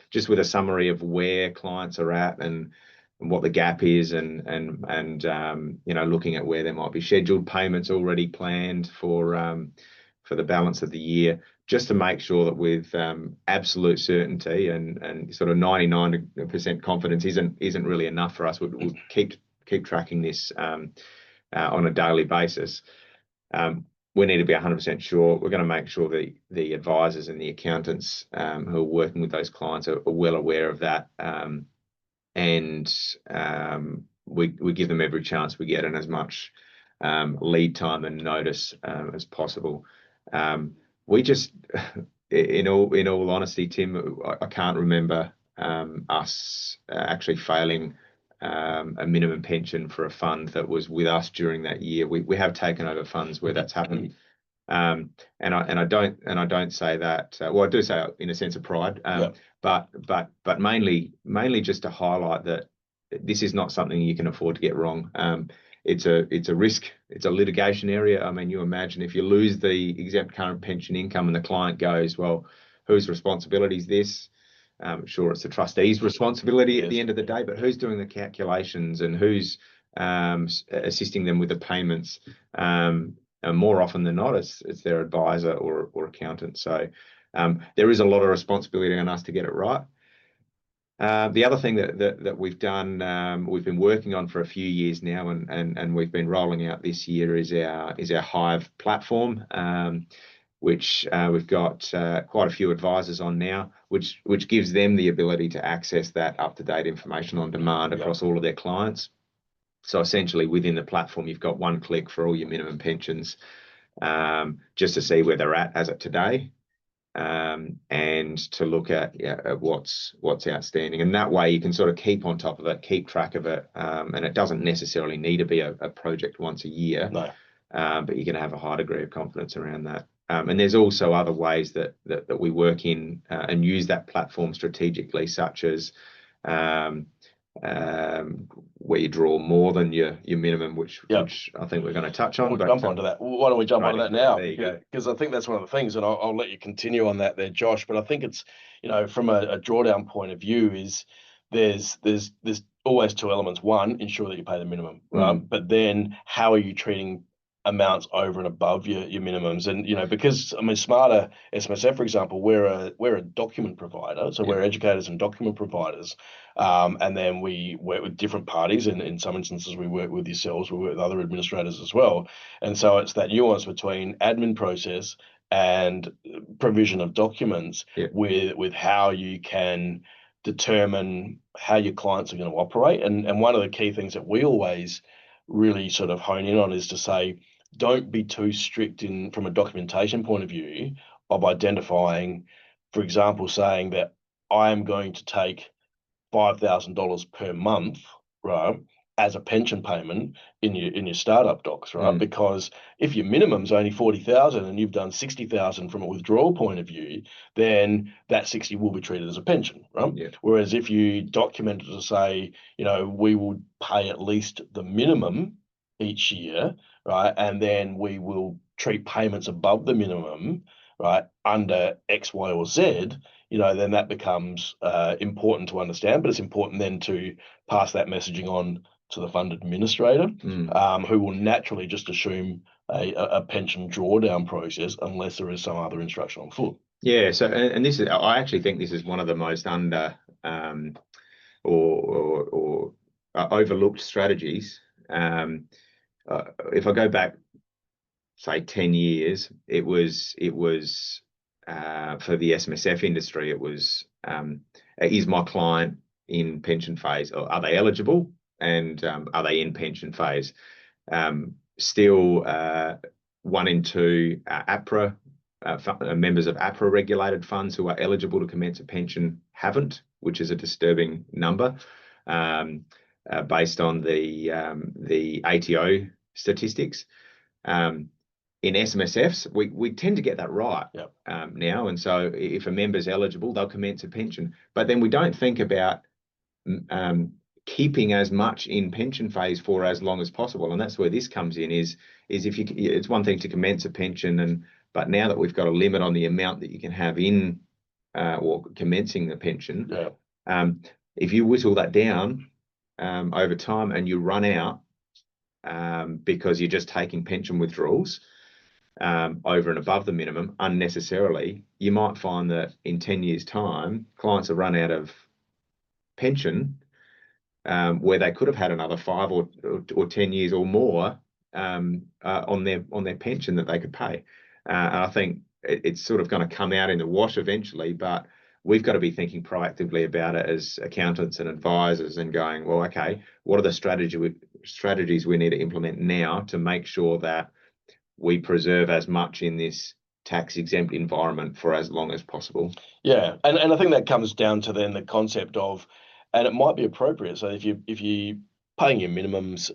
just with a summary of where clients are at and what the gap is, and looking at where there might be scheduled payments already planned for the balance of the year, just to make sure that with absolute certainty and sort of 99% confidence isn't really enough for us. We'll keep tracking this on a daily basis. We need to be 100% sure. We're going to make sure that the advisors and the accountants who are working with those clients are well aware of that, and we give them every chance we get, and as much lead time and notice as possible. We just, in all honesty, Tim, I can't remember us actually failing a minimum pension for a fund that was with us during that year. We have taken over funds where that's happened, and I don't say that. Well, I do say it in a sense of pride, but mainly just to highlight that this is not something you can afford to get wrong. It's a risk. It's a litigation area. I mean, you imagine if you lose the exempt current pension income and the client goes, well, whose responsibility is this? Sure, it's the trustees' responsibility at the end of the day, but who's doing the calculations and who's assisting them with the payments? And more often than not, it's their advisor or accountant. So there is a lot of responsibility on us to get it right. The other thing that we've done, we've been working on for a few years now, and we've been rolling out this year is our Hive platform, which we've got quite a few advisors on now, which gives them the ability to access that up-to-date information on demand across all of their clients. So essentially, within the platform, you've got one click for all your minimum pensions, just to see where they're at as of today. And to look at what's outstanding, and that way you can sort of keep on top of it, keep track of it, and it doesn't necessarily need to be a project once a year. No. But you can have a high degree of confidence around that. And there's also other ways that we work in and use that platform strategically, such as where you draw more than your minimum, which I think we're going to touch on. We'll jump onto that. Why don't we jump onto that now? Because I think that's one of the things, and I'll let you continue on that there, Josh. But I think it's, from a drawdown point of view, is there's always two elements. One, ensure that you pay the minimum, right? But then how are you treating amounts over and above your minimums? And because Smarter SMSF, for example, we're a document provider, so we're educators and document providers, and then we work with different parties, and in some instances we work with yourselves, we work with other administrators as well. And so it's that nuance between admin process and provision of documents with how you can determine how your clients are going to operate. And one of the key things that we always really sort of hone in on is to say, don't be too strict from a documentation point of view of identifying, for example, saying that I am going to take $5,000 per month, right, as a pension payment in your startup docs, right? Because if your minimum's only 40,000 and you've done 60,000 from a withdrawal point of view, then that 60 will be treated as a pension, right? Whereas if you document it to say, we will pay at least the minimum each year, right, and then we will treat payments above the minimum, right, under X, Y, or Z, then that becomes important to understand. But it's important then to pass that messaging on to the fund administrator, who will naturally just assume a pension drawdown process unless there is some other instruction on foot. Yeah. So, and this is, I actually think this is one of the most under or overlooked strategies. If I go back, say 10 years, it was for the SMSF industry, it was is my client in pension phase, or are they eligible, and are they in pension phase? Still, 1 in 2 APRA members of APRA regulated funds who are eligible to commence a pension haven't, which is a disturbing number based on the ATO statistics. In SMSFs, we tend to get that right now. And so if a member's eligible, they'll commence a pension. But then we don't think about keeping as much in pension phase for as long as possible. And that's where this comes in, is if it's one thing to commence a pension, but now that we've got a limit on the amount that you can have in or commencing the pension, if you whittle that down over time and you run out because you're just taking pension withdrawals over and above the minimum unnecessarily, you might find that in 10 years' time, clients have run out of pension where they could have had another 5 or 10 years or more on their pension that they could pay. And I think it's sort of going to come out in the wash eventually, but we've got to be thinking proactively about it as accountants and advisors and going, well, okay, what are the strategies we need to implement now to make sure that we preserve as much in this tax-exempt environment for as long as possible? Yeah, and I think that comes down to then the concept of, and it might be appropriate, so if you paying your minimums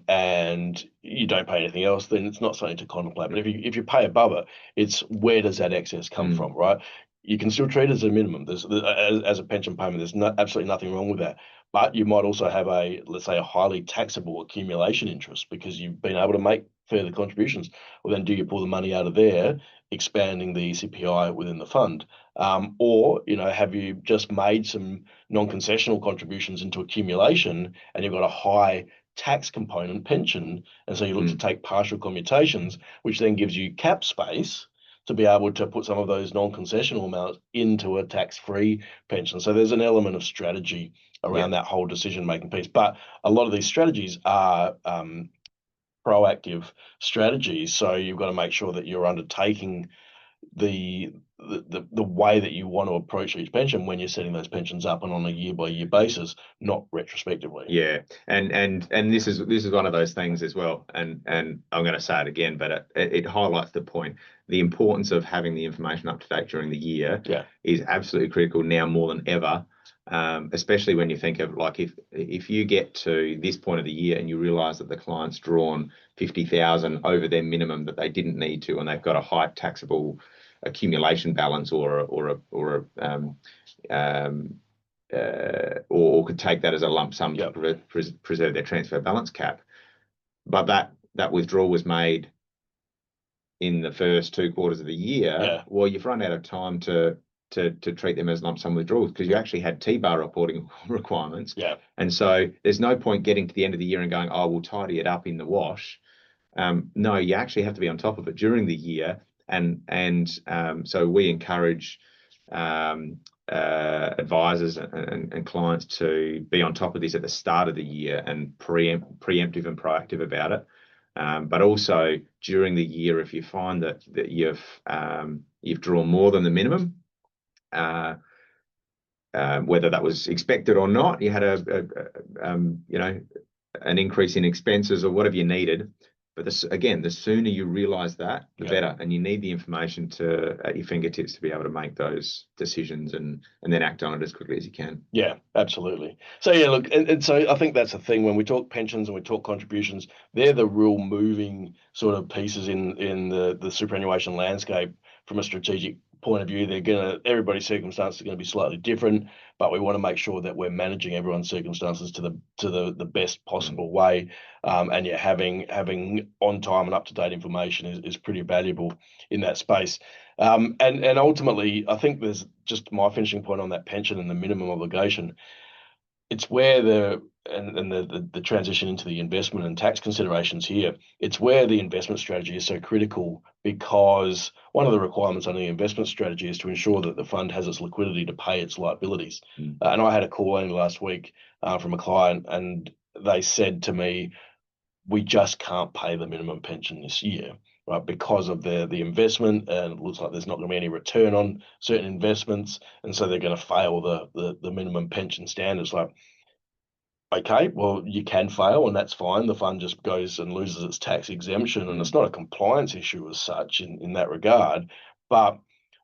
and you don't pay anything else, then it's not something to contemplate. But if you pay above it, it's where does that excess come from, right? You can still treat it as a minimum. As a pension payment, there's absolutely nothing wrong with that. But you might also have let's say a highly taxable accumulation interest because you've been able to make further contributions. Well, then do you pull the money out of there, expanding the CPI within the fund? Or, have you just made some non-concessional contributions into accumulation and you've got a high tax component pension, and so you look to take partial commutations, which then gives you cap space to be able to put some of those non-concessional amounts into a tax-free pension. So there's an element of strategy around that whole decision-making piece. But a lot of these strategies are proactive strategies. So you've got to make sure that you're undertaking the way that you want to approach each pension when you're setting those pensions up and on a year-by-year basis, not retrospectively. Yeah, and this is one of those things as well. And I'm going to say it again, but it highlights the point. The importance of having the information up to date during the year is absolutely critical now more than ever. Especially when you think of, like, if you get to this point of the year and you realise that the client's drawn 50,000 over their minimum that they didn't need to, and they've got a high taxable accumulation balance or could take that as a lump sum to preserve their transfer balance cap, but that withdrawal was made in the first 2 quarters of the year. Well, you've run out of time to treat them as lump sum withdrawals because you actually had T-bar reporting requirements. And so there's no point getting to the end of the year and going, oh, we'll tidy it up in the wash. No, you actually have to be on top of it during the year. And so we encourage advisors and clients to be on top of this at the start of the year and preemptive and proactive about it. But also during the year, if you find that you've drawn more than the minimum, whether that was expected or not, you had an increase in expenses or whatever you needed. But the sooner you realise that, the better. And you need the information at your fingertips to be able to make those decisions and then act on it as quickly as you can. Yeah, absolutely. So look, and so I think that's the thing when we talk pensions and we talk contributions, they're the real moving sort of pieces in the superannuation landscape from a strategic point of view. Everybody's circumstances are going to be slightly different, but we want to make sure that we're managing everyone's circumstances to the best possible way. And having on time and up to date information is pretty valuable in that space. And ultimately, I think there's just my finishing point on that pension and the minimum obligation. It's where the transition into the investment and tax considerations here. It's where the investment strategy is so critical, because one of the requirements on the investment strategy is to ensure that the fund has its liquidity to pay its liabilities. And I had a call only last week from a client, and they said to me, we just can't pay the minimum pension this year, right, because of the investment, and it looks like there's not going to be any return on certain investments, and so they're going to fail the minimum pension standards. Like, okay, well, you can fail, and that's fine. The fund just goes and loses its tax exemption, and it's not a compliance issue as such in that regard, but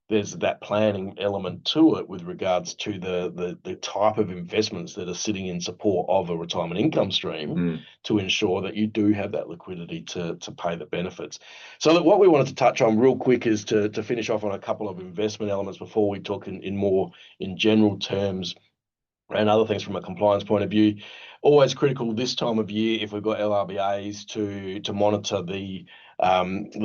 there's that planning element to it with regards to the type of investments that are sitting in support of a retirement income stream to ensure that you do have that liquidity to pay the benefits. So that what we wanted to touch on real quick is to finish off on a couple of investment elements before we talk in more in general terms and other things from a compliance point of view. Always critical this time of year, if we've got LRBAs, to monitor the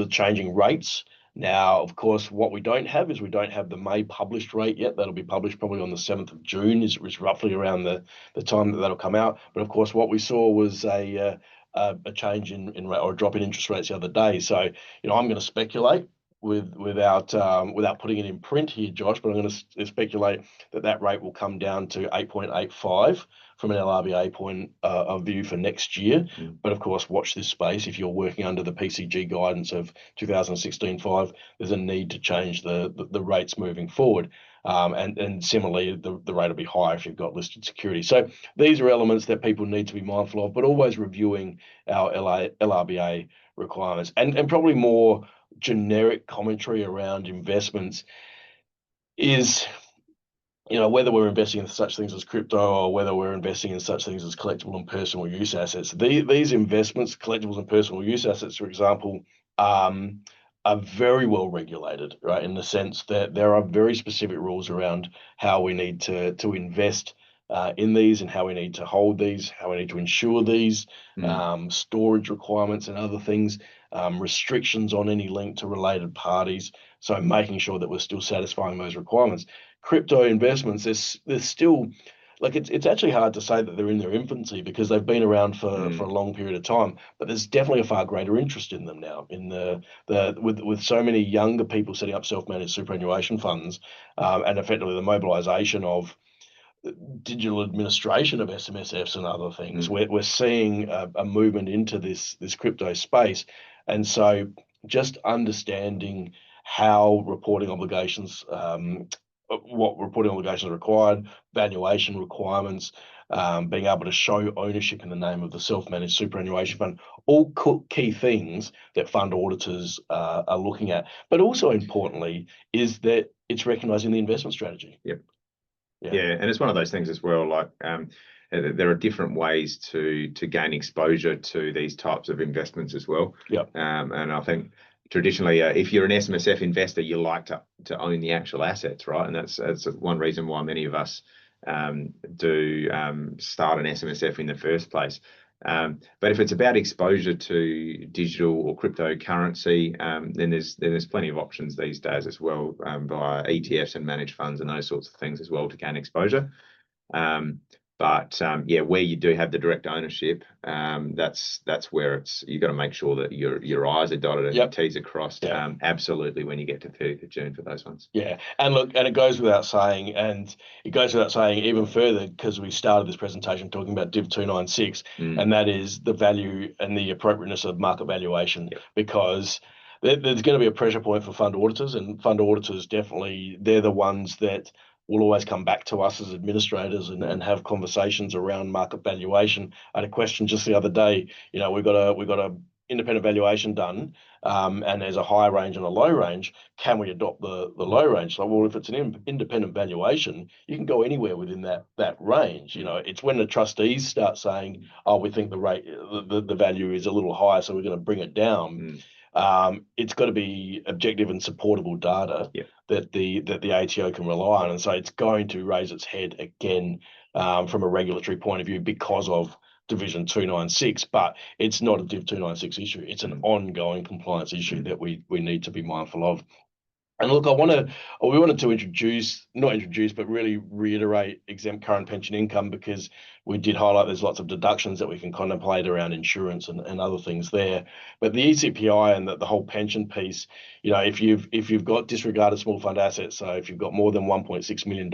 changing rates. Now, of course, what we don't have is we don't have the May published rate yet. That'll be published probably on the 7th of June is roughly around the time that'll come out. But of course, what we saw was a change in rate, or a drop in interest rates the other day. So, I'm going to speculate without putting it in print here, Josh, but I'm going to speculate that rate will come down to 8.85 from an LRBA point of view for next year. But of course, watch this space. If you're working under the PCG guidance of 2016-5, there's a need to change the rates moving forward. And similarly, the rate will be higher if you've got listed securities. So these are elements that people need to be mindful of, but always reviewing our LRBA requirements and probably more generic commentary around investments is, whether we're investing in such things as crypto or whether we're investing in such things as collectible and personal use assets. These investments, collectibles and personal use assets, for example, are very well regulated, right? In the sense that there are very specific rules around how we need to invest in these and how we need to hold these, how we need to insure these, storage requirements and other things. restrictions on any link to related parties. So making sure that we're still satisfying those requirements. Crypto investments, there's still, like, it's actually hard to say that they're in their infancy because they've been around for a long period of time, but there's definitely a far greater interest in them now. With so many younger people setting up self-managed superannuation funds, and effectively the mobilisation of digital administration of SMSFs and other things. We're seeing a movement into this crypto space, and so just understanding how reporting obligations, what reporting obligations are required, valuation requirements, being able to show ownership in the name of the self-managed superannuation fund, all key things that fund auditors are looking at. But also importantly is that it's recognising the investment strategy. Yep. Yeah. Yeah, and it's one of those things as well, like there are different ways to gain exposure to these types of investments as well. Yep. And I think traditionally, if you're an SMSF investor, you like to own the actual assets, right? And that's one reason why many of us do start an SMSF in the first place. But if it's about exposure to digital or cryptocurrency, then there's plenty of options these days as well, via ETFs and managed funds and those sorts of things as well to gain exposure. But yeah, where you do have the direct ownership, that's where you've got to make sure that your I's are dotted and your T's are crossed. Absolutely, when you get to 30th of June for those ones. Yeah, and look, and it goes without saying even further, because we started this presentation talking about Div 296, and that is the value and the appropriateness of market valuation, because there's going to be a pressure point for fund auditors, and fund auditors definitely, they're the ones that will always come back to us as administrators and have conversations around market valuation. I had a question just the other day. We've got a independent valuation done, and there's a high range and a low range. Can we adopt the low range? So, well, if it's an independent valuation, you can go anywhere within that range. It's when the trustees start saying, "Oh, we think the value is a little higher, so we're going to bring it down." It's got to be objective and supportable data that the ATO can rely on, and so it's going to raise its head again from a regulatory point of view because of Division 296, but it's not a Div 296 issue. It's an ongoing compliance issue that we need to be mindful of. And look, we wanted to but really reiterate exempt current pension income, because we did highlight there's lots of deductions that we can contemplate around insurance and other things there. But the ECPI and the whole pension piece, if you've got disregarded small fund assets, so if you've got more than $1.6 million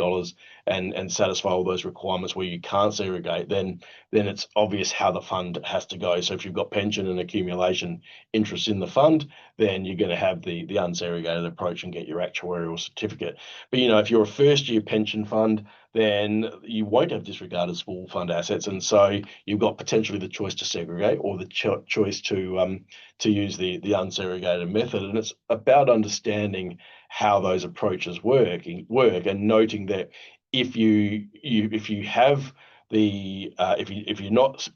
and satisfy all those requirements where you can't segregate, then it's obvious how the fund has to go. So if you've got pension and accumulation interest in the fund, then you're going to have the unsegregated approach and get your actuarial certificate. But if you're a first year pension fund, then you won't have disregarded small fund assets, and so you've got potentially the choice to segregate or the choice to use the unsegregated method. And it's about understanding how those approaches work and noting that if you're not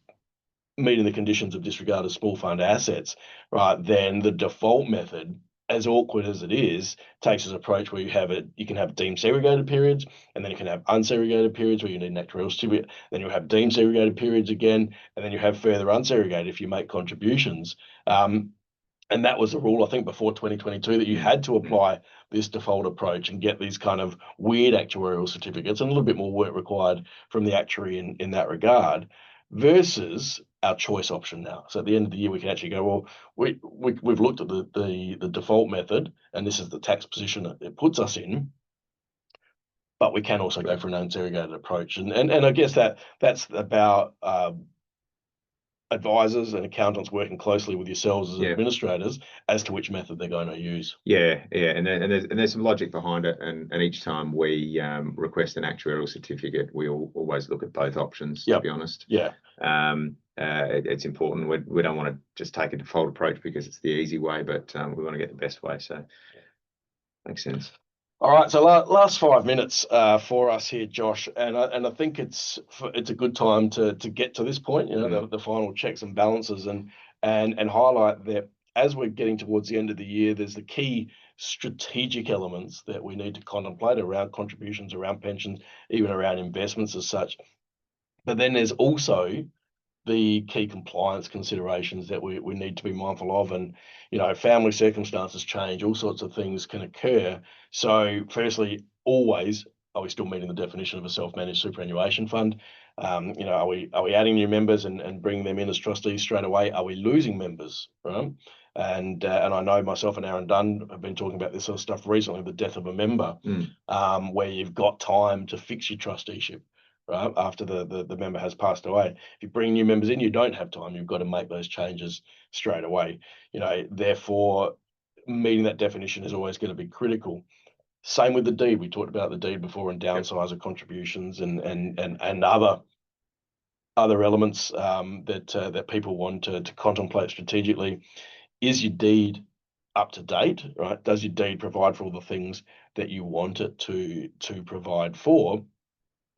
meeting the conditions of disregarded small fund assets, right, then the default method, as awkward as it is, takes this approach where you can have deemed segregated periods, and then you can have unsegregated periods where you need an actuarial certificate, then you'll have deemed segregated periods again, and then you have further unsegregated if you make contributions. And that was the rule, I think, before 2022, that you had to apply this default approach and get these kind of weird actuarial certificates, and a little bit more work required from the actuary in that regard, versus our choice option now. So at the end of the year, we can actually go, well, we've looked at the default method, and this is the tax position it puts us in, but we can also go for an unsegregated approach. And I guess that's about advisors and accountants working closely with yourselves as administrators as to which method they're going to use. Yeah, and there's some logic behind it, and each time we request an actuarial certificate, we'll always look at both options. To be honest, it's important. We don't want to just take a default approach because it's the easy way, but we want to get the best way. So makes sense. All right, so last 5 minutes for us here, Josh, and I think it's a good time to get to this point, the final checks and balances, and highlight that as we're getting towards the end of the year, there's the key strategic elements that we need to contemplate around contributions, around pensions, even around investments as such. But then there's also the key compliance considerations that we need to be mindful of. And, family circumstances change, all sorts of things can occur. So firstly, always, are we still meeting the definition of a self-managed superannuation fund? Are we adding new members and bringing them in as trustees straight away? Are we losing members, right? And I know myself and Aaron Dunn have been talking about this sort of stuff recently, the death of a member, where you've got time to fix your trusteeship, right, after the member has passed away. If you bring new members in, you don't have time. You've got to make those changes straight away. Therefore, meeting that definition is always going to be critical. Same with the deed. We talked about the deed before, and downsizer contributions and other elements that people want to contemplate strategically. Is your deed up to date, right? Does your deed provide for all the things that you want it to provide for?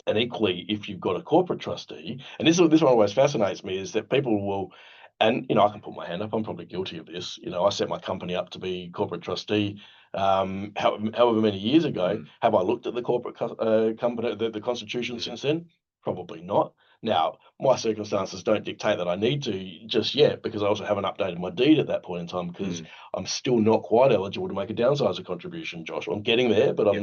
And equally, if you've got a corporate trustee, and this one always fascinates me, is that people will, and I can put my hand up, I'm probably guilty of this. I set my company up to be corporate trustee however many years ago. Have I looked at the corporate company, the constitution since then? Probably not. Now, my circumstances don't dictate that I need to just yet, because I also haven't updated my deed at that point in time, because I'm still not quite eligible to make a downsizer contribution, Josh. I'm getting there, but I'm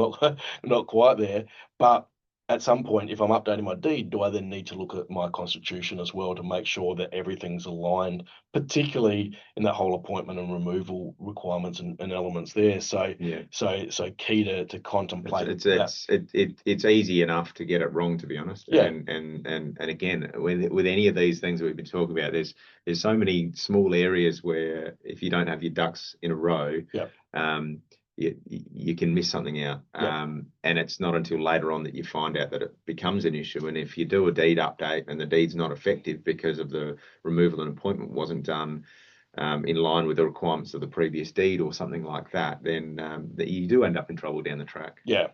not quite there. But at some point, if I'm updating my deed, do I then need to look at my constitution as well to make sure that everything's aligned, particularly in that whole appointment and removal requirements and elements there? So key to contemplate. It's easy enough to get it wrong, to be honest. Yeah. And again, with any of these things that we've been talking about, there's so many small areas where if you don't have your ducks in a row, you can miss something out. And it's not until later on that you find out that it becomes an issue. And if you do a deed update and the deed's not effective because of the removal and appointment wasn't done in line with the requirements of the previous deed or something like that, then you do end up in trouble down the track. Yeah.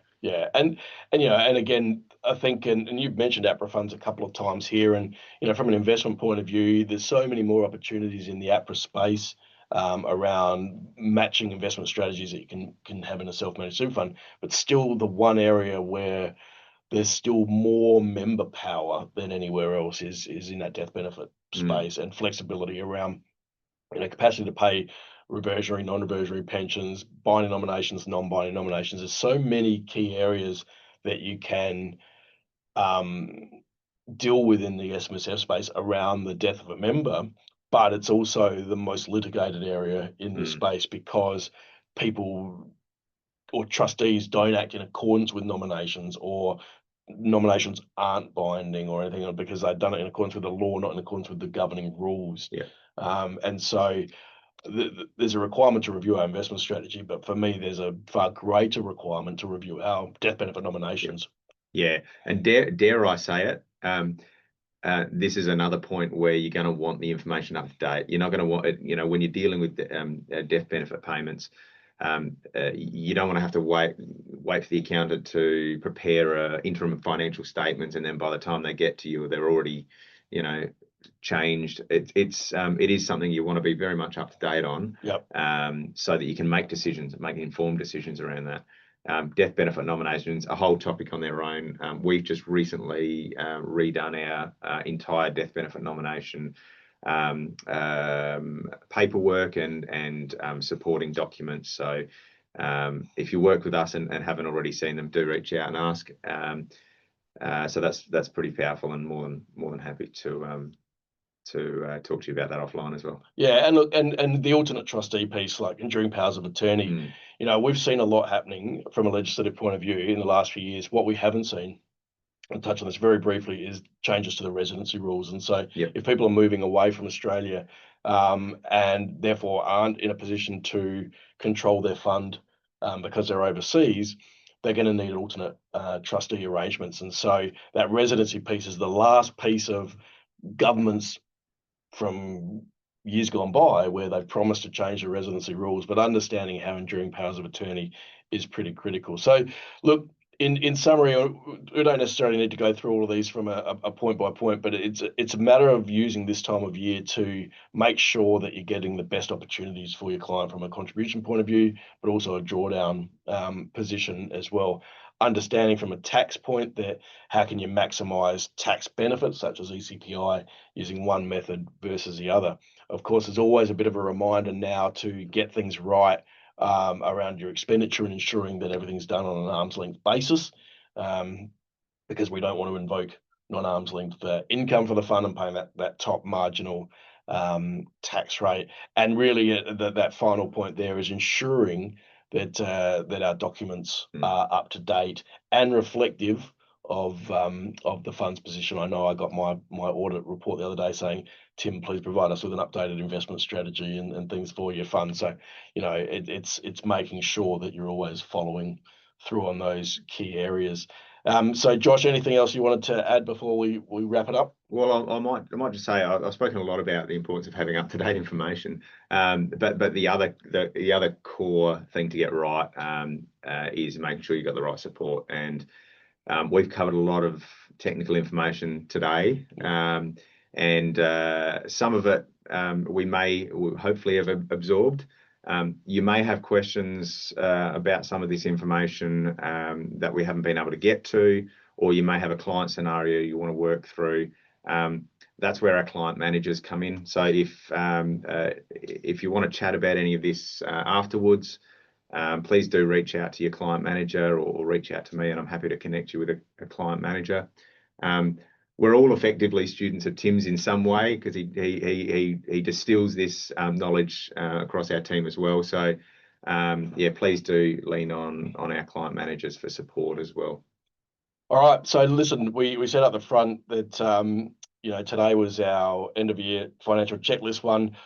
And again, I think, and you've mentioned APRA funds a couple of times here, and from an investment point of view, there's so many more opportunities in the APRA space around matching investment strategies that you can have in a self-managed super fund. But still, the one area where there's still more member power than anywhere else is in that death benefit space, and flexibility around capacity to pay reversionary, non-reversionary pensions, binding nominations, non-binding nominations. There's so many key areas that you can deal with in the SMSF space around the death of a member, but it's also the most litigated area in the space, because people or trustees don't act in accordance with nominations, or nominations aren't binding or anything, because they've done it in accordance with the law, not in accordance with the governing rules. And so there's a requirement to review our investment strategy, but for me, there's a far greater requirement to review our death benefit nominations. And dare I say it, this is another point where you're going to want the information up to date. You're not going to want it, when you're dealing with death benefit payments, you don't want to have to wait for the accountant to prepare interim financial statements, and then by the time they get to you, they're already, changed. It is something you want to be very much up to date on, so that you can make informed decisions around that. Death benefit nominations, a whole topic on their own. We've just recently redone our entire death benefit nomination paperwork and supporting documents. So if you work with us and haven't already seen them, do reach out and ask. So that's pretty powerful, and more than happy to talk to you about that offline as well. Yeah, and look, and the alternate trustee piece, like enduring powers of attorney, we've seen a lot happening from a legislative point of view in the last few years. What we haven't seen, I'll touch on this very briefly, is changes to the residency rules. And so if people are moving away from Australia and therefore aren't in a position to control their fund because they're overseas, they're going to need alternate trustee arrangements. And so that residency piece is the last piece of government's from years gone by where they've promised to change the residency rules, but understanding how enduring powers of attorney is pretty critical. So look, in summary, we don't necessarily need to go through all of these from a point by point, but it's a matter of using this time of year to make sure that you're getting the best opportunities for your client from a contribution point of view, but also a drawdown position as well. understanding from a tax point that how can you maximize tax benefits such as ECPI using one method versus the other. Of course, there's always a bit of a reminder now to get things right around your expenditure and ensuring that everything's done on an arm's length basis, because we don't want to invoke non-arm's length income for the fund and paying that top marginal tax rate. And really, that final point there is ensuring that our documents are up to date and reflective of the fund's position. I know I got my audit report the other day saying, Tim, please provide us with an updated investment strategy and things for your fund. So, you know, it's making sure that you're always following through on those key areas. So Josh, anything else you wanted to add before we wrap it up? Well, I might just say I've spoken a lot about the importance of having up-to-date information, but the other core thing to get right is making sure you've got the right support. And we've covered a lot of technical information today, and some of it will hopefully have absorbed. You may have questions about some of this information that we haven't been able to get to, or you may have a client scenario you want to work through. That's where our client managers come in. So if you want to chat about any of this afterwards, please do reach out to your client manager or reach out to me, and I'm happy to connect you with a client manager. We're all effectively students of Tim's in some way, because he distills this knowledge across our team as well. So yeah, please do lean on our client managers for support as well. All right. So listen, we said up the front that you know, today was our end of year financial checklist one.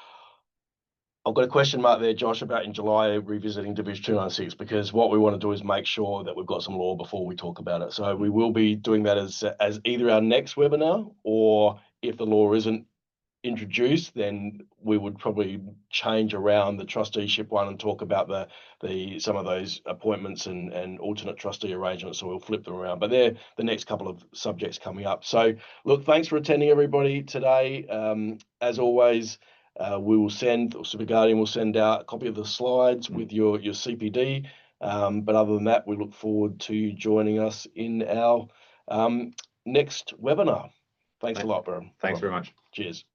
I've got a question mark there, Josh, about in July revisiting Division 296, because what we want to do is make sure that we've got some law before we talk about it. So we will be doing that as either our next webinar, or if the law isn't introduced, then we would probably change around the trusteeship one and talk about some of those appointments and alternate trustee arrangements. So we'll flip them around, but they're the next couple of subjects coming up. So look, thanks for attending, everybody, today. As always, SuperGuardian will send out a copy of the slides with your CPD. But other than that, we look forward to you joining us in our next webinar. Thanks a lot, Bram. Thanks very much. Cheers.